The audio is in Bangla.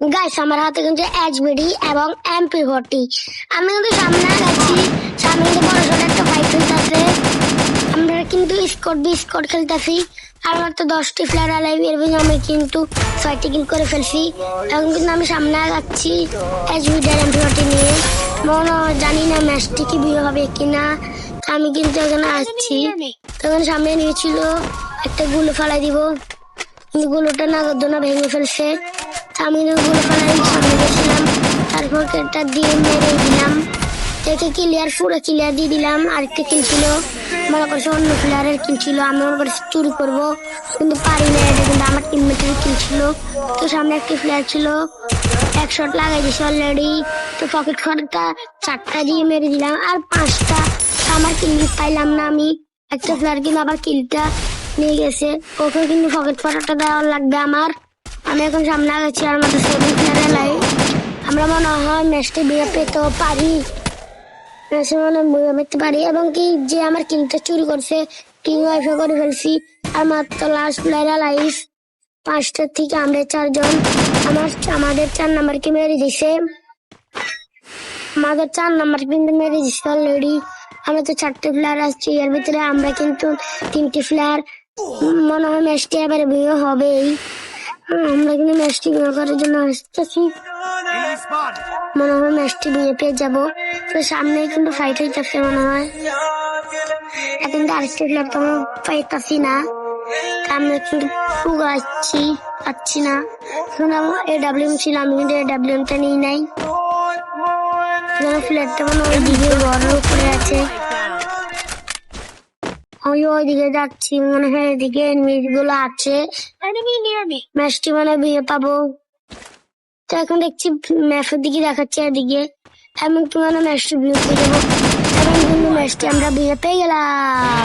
গাইস আমার হাতে কিন্তু এইচবিডি এবং MP40। আমি কিন্তু সামনে গেছি, সামনে কিন্তু বড় সড়ো একটা ফাইট হইতাছে। আমরা কিন্তু স্কোর খেলতেছি। আর মাত্র 10টি প্লেয়ার আলাইভ, এর ভিতরে আমি কিন্তু 6টি কিল করে ফেলছি। এখন কিন্তু আমি সামনে যাচ্ছি এইচবিডি আর MP40 নিয়ে। মনে হয় জানি না ম্যাচটি কি বিয়ে হবে কিনা। আমি কিন্তু এখানে আসছি, তখন সামনে নিয়েছিল একটা গুলো ফালাই দিব, কিন্তু গুলোটা নাগরদোনা ভেঙে ফেলছে। আমি গুলো ফালাই সামনে গেছিলাম, তারপর এটা দিয়ে মেরে দিলাম। একে ক্লিয়ার, পুরো ক্লিয়ার দিয়ে দিলাম। আরেকটা কিল ছিল, মনে করছে অন্য প্লেয়ারের কিল ছিল, আমি মনে করছি চুরি করবো, কিন্তু পারি না। এটা কিন্তু আমার টিমমেটের কিল ছিল। তো সামনে একটি প্লেয়ার ছিল, এক শট লাগাই দিছে অলরেডি। তো পকেট খরটা 4টা দিয়ে মেরে দিলাম, আর 5টা আমার কিল পাইলাম না আমি। একটা প্লেয়ার কিন্তু আবার কিলটা নিয়ে গেছে, ওকে কিন্তু পকেট খরটা দেওয়া লাগবে আমার। আমি এখন সামনে আগাচ্ছি, আর আমাদের 7 প্লেয়ারের লাইভ। আমরা মনে হয় ম্যাচটি বিয়ে পেতেও পারি, পেতে পারি। এবং কি যে আমার কিলটা চুরি করছে, কিং ওয়াইফে করে ফেলছি। আর মাত্র লাস্ট প্লেয়ার লাইভ, 5টার থেকে আমরা 4জন। আমাদের 4 নাম্বারকে মেরে দিছে, আমাদের 4 নাম্বার কিন্তু মেরে দিছে অলরেডি। আমরা তো 4টে প্লেয়ার আসছি, এর ভিতরে আমরা কিন্তু 3টে প্লেয়ার। মনে হয় ম্যাচটি এবারে বিয়ে হবেই। আমরা কিন্তু ম্যাচটি বিয়ে করার জন্য আসতেছি, মনে হয় ম্যাচটি বিয়ে পেয়ে যাবো। তো সামনে কিন্তু ফাইট হইতেছে মনে হয়। এখন তো আরেকটা প্লেয়ার তো পাইতাছি না, আমরা কিন্তু পাচ্ছি না। AWM ছিল, আমি কিন্তু AWM-টা নিই নাই। প্লেয়ারটা মানে ওই দিকে ঘরের উপরে আছে, আমি ওইদিকে যাচ্ছি, মনে হয় এদিকে এনিমিজ গুলো আছে। ম্যাচটি মানে বিয়ে পাবো। তো এখন দেখছি ম্যাপের দিকে দেখাচ্ছে এদিকে, এমনকি মানে ম্যাচটি বিয়ে পেয়ে যাবো। এবং কিন্তু ম্যাচটি আমরা বিয়ে পেয়ে গেলাম।